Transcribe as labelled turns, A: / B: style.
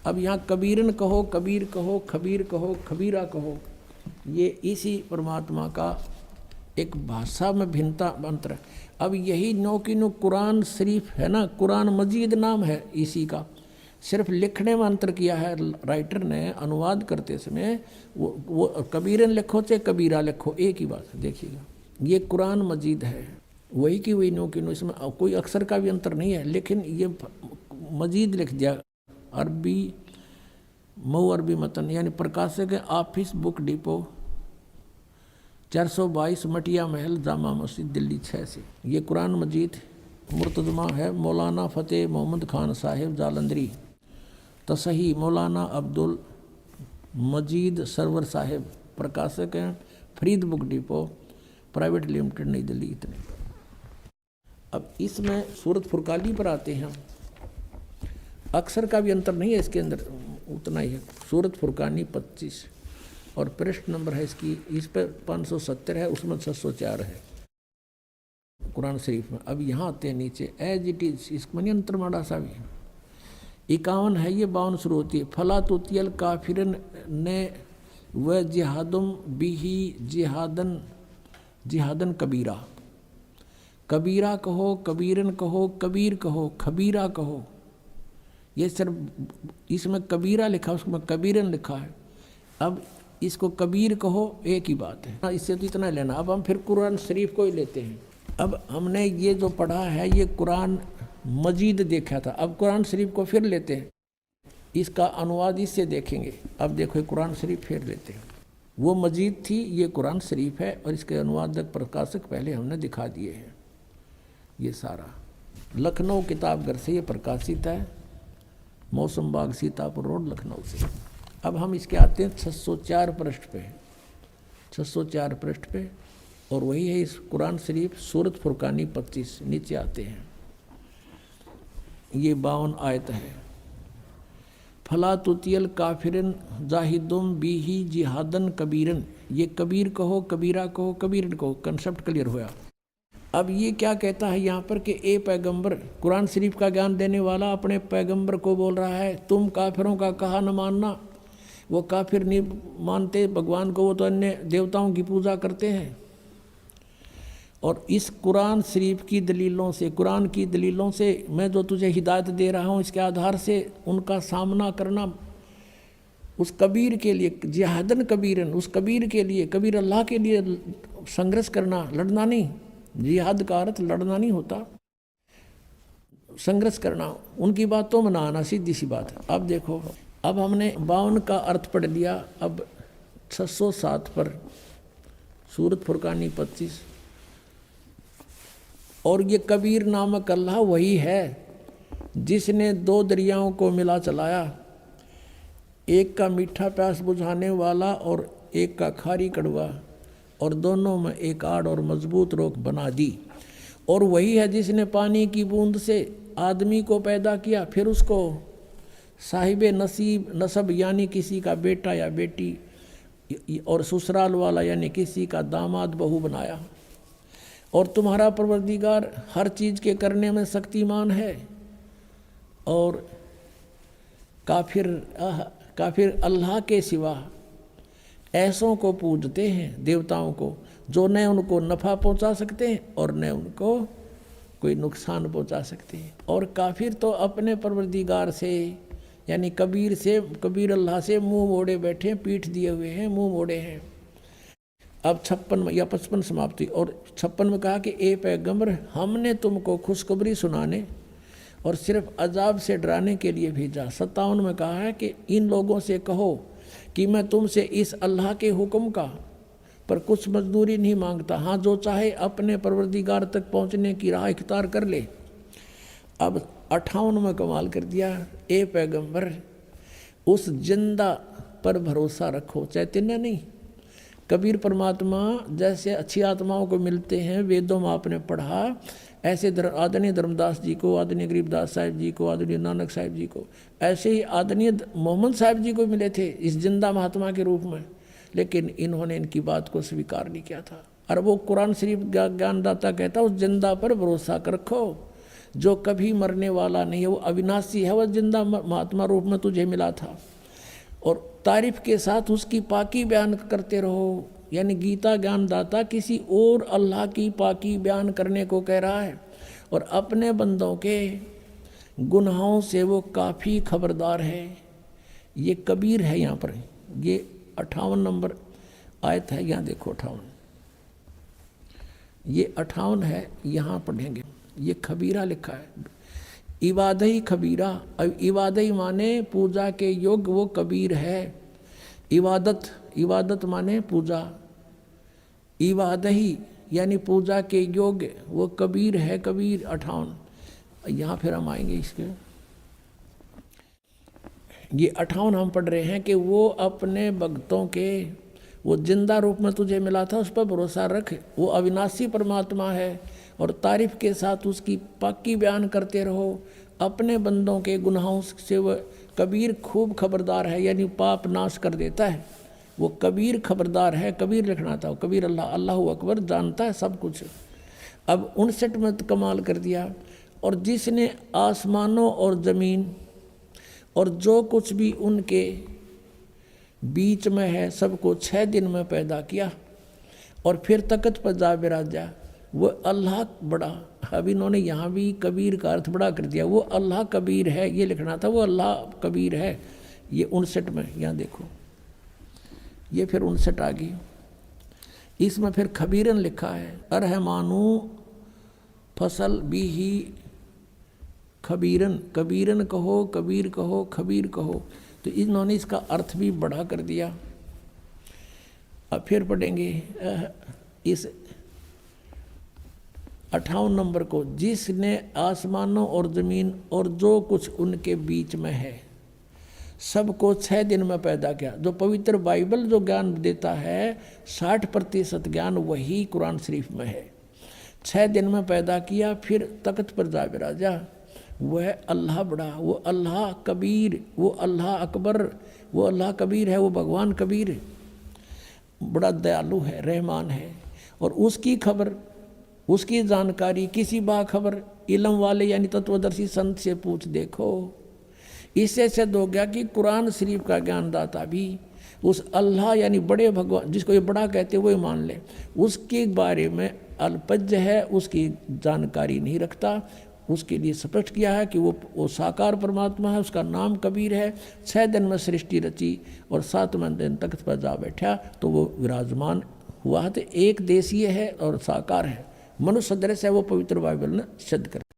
A: अब यहाँ कबीरन कहो, कबीर कहो, खबीर कहो, खबीरा कहो, ये इसी परमात्मा का एक भाषा में भिन्नता मंत्र है। अब यही नो की नो कुरान शरीफ है ना, कुरान मजीद नाम है इसी का, सिर्फ लिखने में अंतर किया है राइटर ने, अनुवाद करते समय वो कबीरन लिखो चाहे कबीरा लिखो एक ही बात है। देखिएगा ये कुरान मजीद है, वही की वही नो की नो, इसमें कोई अक्षर का भी अंतर नहीं है, लेकिन ये मजीद लिख दिया। अरबी मऊ अरबी मतन यानी प्रकाशक है ऑफिस बुक डिपो 422 मटिया महल जामा मस्जिद दिल्ली 6 से। ये कुरान मजीद मुर्तजमा है मौलाना फ़तेह मोहम्मद खान साहिब जालंधरी, तसही मौलाना अब्दुल मजीद सरवर साहिब, प्रकाशक हैं Farid book depot private limited नई दिल्ली। इतने अब इसमें सूरत फुरकानी पर आते हैं, अक्षर का भी अंतर नहीं है इसके अंदर, उतना ही है। सूरत फुरकानी 25 और पृष्ठ नंबर है इसकी, इस पर 570 है, उसमें 604 है कुरान शरीफ में। अब यहाँ आते हैं नीचे एज इट इज, इसमें अंतर माड़ा सा भी 51 है, ये 52 शुरू होती है। फला तुतियल काफिरन ने व जिहादुम बिही जिहादन जिहादन कबीरा, कबीरा कहो, कबीरन कहो, कबीर कहो, खबीरा कहो। ये सिर्फ इसमें कबीरा लिखा है, उसमें कबीरन लिखा है। अब इसको कबीर कहो एक ही बात है, इससे तो इतना लेना। अब हम फिर कुरान शरीफ को ही लेते हैं। अब हमने ये जो पढ़ा है ये कुरान मजीद देखा था, अब कुरान शरीफ को फिर लेते हैं, इसका अनुवाद इससे देखेंगे। अब देखो कुरान शरीफ फिर लेते हैं, वो मजीद थी, ये कुरान शरीफ है और इसके अनुवादक प्रकाशक पहले हमने दिखा दिए हैं। ये सारा लखनऊ किताबघर से ये प्रकाशित है, मौसम बाग सीतापुर रोड लखनऊ से। अब हम इसके आते हैं 604 पृष्ठ पे, 604 पृष्ठ पे, और वही है इस कुरान शरीफ सूरत फुरकानी 25। नीचे आते हैं, ये 52 आयत है। फला तुतियल काफिरन जाहिदुम बिही जिहादन कबीरन, ये कबीर कहो, कबीरा कहो, कबीरन कहो, कंसेप्ट क्लियर हुआ। अब ये क्या कहता है यहाँ पर कि ए पैगंबर, कुरान शरीफ का ज्ञान देने वाला अपने पैगंबर को बोल रहा है तुम काफिरों का कहा न मानना। वो काफिर नहीं मानते भगवान को, वो तो अन्य देवताओं की पूजा करते हैं। और इस कुरान शरीफ की दलीलों से, कुरान की दलीलों से मैं जो तुझे हिदायत दे रहा हूँ, इसके आधार से उनका सामना करना उस कबीर के लिए, जिहादन कबीरन, उस कबीर के लिए, कबीर अल्लाह के लिए संघर्ष करना, लड़ना नहीं। जिहाद का अर्थ लड़ना नहीं होता, संघर्ष करना, उनकी बातों में ना आना, सीधी सी बात है। अब देखो, अब हमने 52 का अर्थ पढ़ लिया, अब 607 पर सूरत फुरकानी 25। और ये कबीर नामक अल्लाह वही है जिसने 2 दरियाओं को मिला चलाया, एक का मीठा प्यास बुझाने वाला और एक का खारी कड़वा, और दोनों में एक आड़ और मजबूत रोक बना दी। और वही है जिसने पानी की बूंद से आदमी को पैदा किया, फिर उसको साहिबे नसीब नसब यानी किसी का बेटा या बेटी, और ससुराल वाला यानी किसी का दामाद बहू बनाया। और तुम्हारा परवरदिगार हर चीज़ के करने में शक्तिमान है। और काफिर अल्लाह के सिवा ऐसों को पूजते हैं, देवताओं को, जो न उनको नफ़ा पहुंचा सकते हैं और न उनको कोई नुकसान पहुंचा सकते हैं। और काफिर तो अपने परवरदिगार से यानी कबीर से, कबीर अल्लाह से मुंह मोड़े बैठे हैं, पीठ दिए हुए हैं, मुंह मोड़े हैं। अब 56 या 55 समाप्ति। और 56 में कहा कि ए पैगंबर, हमने तुमको खुशखबरी सुनाने और सिर्फ अजाब से डराने के लिए भेजा। 57 में कहा है कि इन लोगों से कहो कि मैं तुमसे इस अल्लाह के हुक्म का पर कुछ मजदूरी नहीं मांगता, हाँ जो चाहे अपने परवरदिगार तक पहुँचने की राह इख्तियार कर ले। अब 58 में कमाल कर दिया, ए पैगंबर उस जिंदा पर भरोसा रखो, चैतन्य नहीं। कबीर परमात्मा जैसे अच्छी आत्माओं को मिलते हैं, वेदों में आपने पढ़ा, ऐसे आदरणीय धर्मदास जी को, आदरणीय गरीबदास साहिब जी को, आदरणीय नानक साहिब जी को, ऐसे ही आदरणीय मोहम्मद साहिब जी को मिले थे इस जिंदा महात्मा के रूप में, लेकिन इन्होंने इनकी बात को स्वीकार नहीं किया था। और वो कुरान शरीफ ज्ञानदाता कहता उस जिंदा पर भरोसा रखो, जो कभी मरने वाला नहीं है, वो अविनाशी है, वह जिंदा महात्मा रूप में तुझे मिला था। और तारीफ के साथ उसकी पाकी बयान करते रहो, यानी गीता ज्ञानदाता किसी और अल्लाह की पाकी बयान करने को कह रहा है, और अपने बंदों के गुनाहों से वो काफ़ी खबरदार है। ये कबीर है यहाँ पर, ये 58 नंबर आयत है, यहाँ देखो 58, ये 58 है, यहाँ पढ़ेंगे। ये खबीरा लिखा है, इबादही खबीरा। अब इबादही माने पूजा के योग्य वो कबीर है। इबादत, इबादत माने पूजा, इबादही यानी पूजा के योग्य वो कबीर है। कबीर 58, यहाँ फिर हम आएंगे इसके। ये 58 हम पढ़ रहे हैं कि वो अपने भक्तों के, वो जिंदा रूप में तुझे मिला था, उस पर भरोसा रख, वो अविनाशी परमात्मा है, और तारीफ के साथ उसकी पाकी बयान करते रहो। अपने बंदों के गुनाहों से वह कबीर खूब खबरदार है, यानी पाप नाश कर देता है। वो कबीर खबरदार है, कबीर लिखना था, कबीर अल्लाह, अल्लाह अकबर, जानता है सब कुछ। अब 59 में कमाल कर दिया, और जिसने आसमानों और ज़मीन और जो कुछ भी उनके बीच में है सबको 6 दिन में पैदा किया, और फिर तख्त पर जा बिराजा, वो अल्लाह बड़ा। अब इन्होंने यहाँ भी कबीर का अर्थ बड़ा कर दिया, वो अल्लाह कबीर है, ये लिखना था, वो अल्लाह कबीर है। ये 59 में, यहाँ देखो, ये फिर 59 आ गई। इसमें फिर खबीरन लिखा है, अरहमानू फसल भी ही खबीरन, कबीरन कहो, कबीर कहो, खबीर कहो। तो इन्होंने इसका अर्थ भी बढ़ा कर दिया। अब फिर पढ़ेंगे इस 58 नंबर को, जिसने आसमानों और ज़मीन और जो कुछ उनके बीच में है सबको 6 दिन में पैदा किया। जो पवित्र बाइबल जो ज्ञान देता है 60% ज्ञान वही कुरान शरीफ में है। 6 दिन में पैदा किया, फिर तख्त पर जा बिराजा, वह अल्लाह बड़ा, वो अल्लाह कबीर, वो अल्लाह अकबर, वो अल्लाह कबीर है, वो भगवान कबीर बड़ा दयालु है, रहमान है। और उसकी खबर, उसकी जानकारी किसी बाखबर इल्म वाले यानी तत्वदर्शी संत से पूछ देखो। इससे सिद्ध हो गया कि कुरान शरीफ का ज्ञानदाता भी उस अल्लाह यानी बड़े भगवान, जिसको ये बड़ा कहते वो ही मान ले, उसके बारे में अल्पज्य है, उसकी जानकारी नहीं रखता। उसके लिए स्पष्ट किया है कि वो साकार परमात्मा है, उसका नाम कबीर है। 6 दिन में सृष्टि रची और 7वें दिन तख्त पर जा बैठा तो वो विराजमान हुआ। तो एक देशीय है और साकार है, मनुष्य सदृश है, वो पवित्र बाइबल ने सिद्ध कर